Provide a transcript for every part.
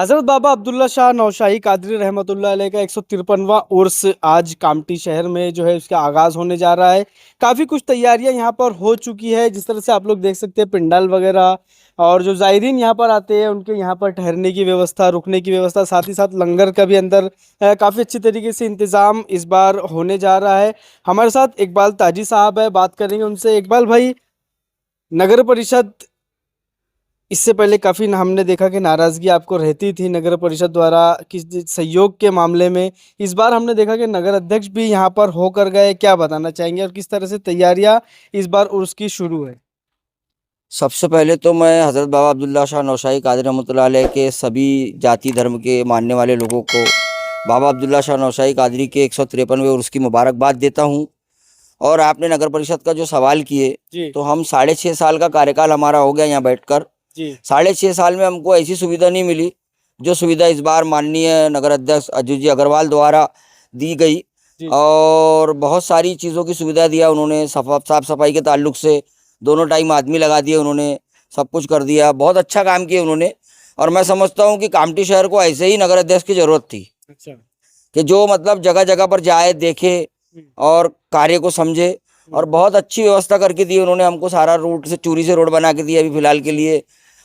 हजरत बाबा अब्दुल्ला शाह नौशाही कादरी रहमतुल्लाह अलैह का 153वां उर्स आज कामटी शहर में जो है उसका आगाज़ होने जा रहा है। काफ़ी कुछ तैयारियां यहाँ पर हो चुकी है, जिस तरह से आप लोग देख सकते हैं पंडाल वगैरह, और जो ज़ायरीन यहाँ पर आते हैं उनके यहाँ पर ठहरने की व्यवस्था, रुकने की व्यवस्था, साथ ही साथ लंगर का भी अंदर काफ़ी अच्छी तरीके से इंतज़ाम इस बार होने जा रहा है। हमारे साथ इकबाल ताजी साहब है, बात करेंगे उनसे। इकबाल भाई, नगर परिषद इससे पहले काफ़ी हमने देखा कि नाराज़गी आपको रहती थी नगर परिषद द्वारा किस सहयोग के मामले में। इस बार हमने देखा कि नगर अध्यक्ष भी यहाँ पर होकर गए। क्या बताना चाहेंगे और किस तरह से तैयारियां इस बार उर्स की शुरू है? सबसे पहले तो मैं हज़रत बाबा अब्दुल्ला शाह नौशाही कादरी रहमतुल्लाह अलैह के सभी जाति धर्म के मानने वाले लोगों को बाबा अब्दुल्ला शाह नौशाही कादरी के 153वें उर्स की मुबारकबाद देता हूँ। और आपने नगर परिषद का जो सवाल किए, तो हम 6.5 साल का कार्यकाल हमारा हो गया यहाँ बैठकर। 6.5 साल में हमको ऐसी सुविधा नहीं मिली जो सुविधा इस बार माननीय नगर अध्यक्ष अजू जी अग्रवाल द्वारा दी गई। और बहुत सारी चीज़ों की सुविधा दिया उन्होंने, साफ सफाई के ताल्लुक से दोनों टाइम आदमी लगा दिए उन्होंने, सब कुछ कर दिया, बहुत अच्छा काम किया उन्होंने। और मैं समझता हूँ कि कामटी शहर को ऐसे ही नगर अध्यक्ष की ज़रूरत थी। अच्छा। कि जो मतलब जगह जगह पर जाए, देखे और कार्य को समझे। और बहुत अच्छी व्यवस्था करके दी उन्होंने हमको, सारा रोड से चूरी से रोड बना के दिया अभी फ़िलहाल के लिए।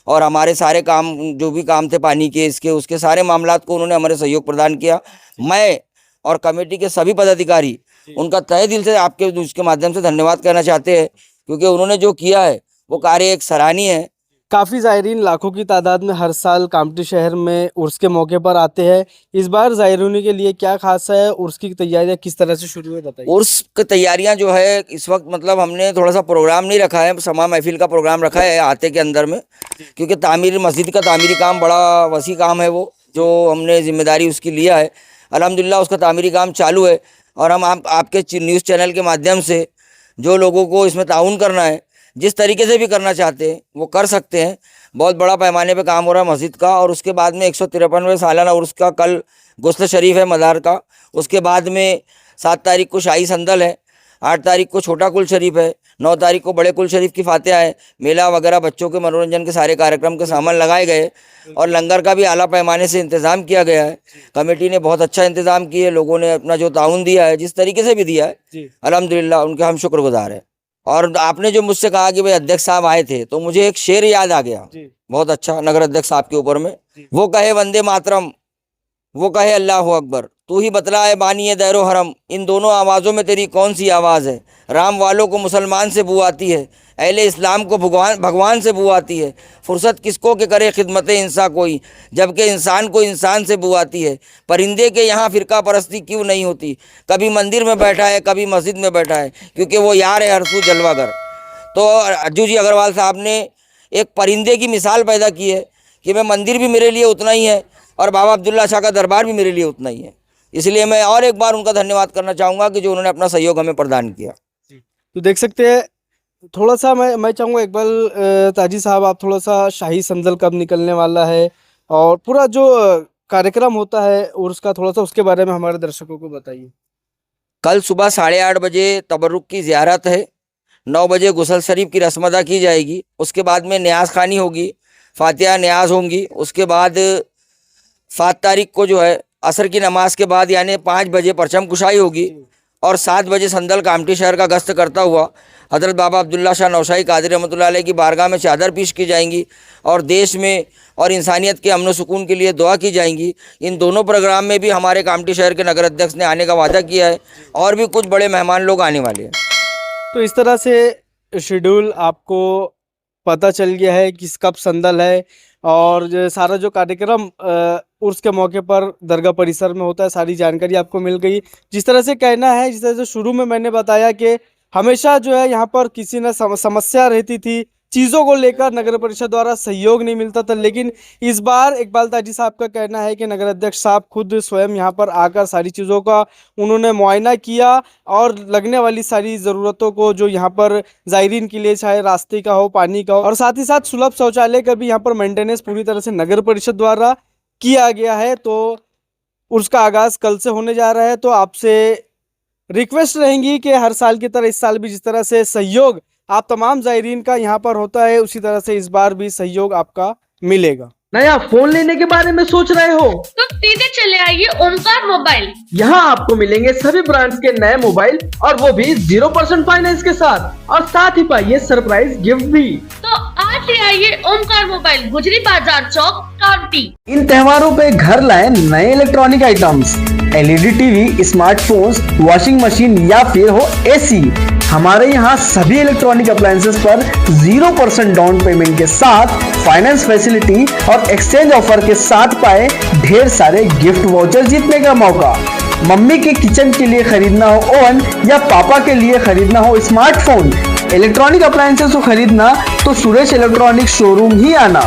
और हमारे सारे काम जो भी काम थे पानी के, इसके उसके सारे मामलात को उन्होंने हमारे सहयोग प्रदान किया। मैं और कमेटी के सभी पदाधिकारी उनका तहे दिल से आपके उसके माध्यम से धन्यवाद कहना चाहते हैं, क्योंकि उन्होंने जो किया है वो कार्य एक सराहनीय है। काफ़ी ज़ायरीन लाखों की तादाद में हर साल कामटी शहर में उर्स के मौके पर आते हैं। इस बार ज़ायरीन के लिए क्या खास है? उर्स की तैयारियां किस तरह से शुरू है, बताइए। उर्स की तैयारियां जो है इस वक्त मतलब हमने थोड़ा सा प्रोग्राम नहीं रखा है, समा महफिल का प्रोग्राम रखा है आते के अंदर में, क्योंकि तामीर मस्जिद का तामीरी काम बड़ा वसी काम है, वो जो हमने जिम्मेदारी उसकी लिया है। अल्हम्दुलिल्लाह उसका तामीरी काम चालू है। और हम आपके न्यूज़ चैनल के माध्यम से जो लोगों को इसमें ताउन करना है, जिस तरीके से भी करना चाहते हैं वो कर सकते हैं। बहुत बड़ा पैमाने पे काम हो रहा है मस्जिद का। और उसके बाद में 153वें सालाना उर्स का कल गुस्ल शरीफ है मदार का। उसके बाद में 7 तारीख को शाही संदल है, 8 तारीख को छोटा कुल शरीफ है, 9 तारीख को बड़े कुल शरीफ की फातिहा है। मेला वगैरह बच्चों के मनोरंजन के सारे कार्यक्रम के सामान लगाए गए। और लंगर का भी आला पैमाने से इंतज़ाम किया गया है। कमेटी ने बहुत अच्छा इंतज़ाम किए, लोगों ने अपना जो ताउन दिया है जिस तरीके से भी दिया है, अल्हम्दुलिल्लाह उनके हम शुक्रगुजार हैं। और आपने जो मुझसे कहा कि भाई अध्यक्ष साहब आए थे, तो मुझे एक शेर याद आ गया, बहुत अच्छा, नगर अध्यक्ष साहब के ऊपर में। वो कहे वंदे मातरम, वो कहे अल्लाह अकबर, तू ही बतला है बानी है दैरो हरम, इन दोनों आवाज़ों में तेरी कौन सी आवाज़ है? राम वालों को मुसलमान से बू आती है, अहले इस्लाम को भगवान से बू आती है। फुर्सत किसको के करे खिदमत इंसान कोई, जबकि इंसान को इंसान से बू आती है। परिंदे के यहाँ फ़िरका परस्ती क्यों नहीं होती? कभी मंदिर में बैठा है, कभी मस्जिद में बैठा है, क्योंकि वो यार है हरसू जलवागर। तो अज्जू जी अग्रवाल साहब ने एक परिंदे की मिसाल पैदा की है कि मैं मंदिर भी मेरे लिए उतना ही है और बाबा अब्दुल्ला शाह का दरबार भी मेरे लिए उतना ही है। इसलिए मैं और एक बार उनका धन्यवाद करना चाहूँगा कि जो उन्होंने अपना सहयोग हमें प्रदान किया। तो देख सकते हैं, थोड़ा सा मैं चाहूँगा इकबाल ताजी साहब, आप थोड़ा सा शाही संदल कब निकलने वाला है और पूरा जो कार्यक्रम होता है उर्स का, थोड़ा सा उसके बारे में हमारे दर्शकों को बताइए। कल सुबह 8:30 बजे तबरुक की ज़ियारत है, 9 बजे गुसल शरीफ की रस्म अदा की जाएगी। उसके बाद में न्याज खानी होगी, फातिहा न्याज होंगी। उसके बाद 7 तारीख को जो है असर की नमाज के बाद यानी 5 बजे परचम कुशाई होगी। और 7 बजे संदल कामटी शहर का गश्त करता हुआ हज़रत बाबा अब्दुल्ला शाह नौशाही कादरी रहमतुल्लाह अलैह की बारगाह में चादर पेश की जाएंगी और देश में और इंसानियत के अमन सुकून के लिए दुआ की जाएंगी। इन दोनों प्रोग्राम में भी हमारे कामटी शहर के नगर अध्यक्ष ने आने का वादा किया है और भी कुछ बड़े मेहमान लोग आने वाले हैं। तो इस तरह से शेड्यूल आपको पता चल गया है किस कब संदल है और सारा जो कार्यक्रम उर्स के मौके पर दरगाह परिसर में होता है, सारी जानकारी आपको मिल गई। जिस तरह से कहना है, जिस तरह से शुरू में मैंने बताया कि हमेशा जो है यहाँ पर किसी न समस्या रहती थी, चीज़ों को लेकर नगर परिषद द्वारा सहयोग नहीं मिलता था, लेकिन इस बार इकबाल ताजी साहब का कहना है कि नगर अध्यक्ष साहब खुद स्वयं यहाँ पर आकर सारी चीज़ों का उन्होंने मुआयना किया और लगने वाली सारी ज़रूरतों को जो यहाँ पर ज़ायरीन के लिए, चाहे रास्ते का हो, पानी का हो, और साथ ही साथ सुलभ शौचालय का भी यहाँ पर मेंटेनेंस पूरी तरह से नगर परिषद द्वारा किया गया है। तो उसका आगाज़ कल से होने जा रहा है। तो आपसे रिक्वेस्ट रहेंगी कि हर साल की तरह इस साल भी जिस तरह से सहयोग आप तमाम ज़ायरीन का यहाँ पर होता है, उसी तरह से इस बार भी सहयोग आपका मिलेगा। नया फोन लेने के बारे में सोच रहे हो तो सीधे चले आइए ओमकार मोबाइल। यहाँ आपको मिलेंगे सभी ब्रांड्स के नए मोबाइल और वो भी 0% फाइनेंस के साथ, और साथ ही पाइए सरप्राइज गिफ्ट भी। तो आज ही आइए ओमकार मोबाइल, गुजरी बाजार चौक, कांटी। इन त्योहारों पे घर लाए नए electronic items, LED TV, smartphones, washing machine या फिर हो एसी। हमारे यहाँ सभी इलेक्ट्रॉनिक अप्लायंसेस पर 0% डाउन पेमेंट के साथ फाइनेंस फैसिलिटी और एक्सचेंज ऑफर के साथ पाए ढेर सारे गिफ्ट वाउचर जीतने का मौका। मम्मी के किचन के लिए खरीदना हो ओवन या पापा के लिए खरीदना हो स्मार्टफोन, इलेक्ट्रॉनिक अप्लायंसेस को खरीदना तो सुरेश इलेक्ट्रॉनिक शोरूम ही आना।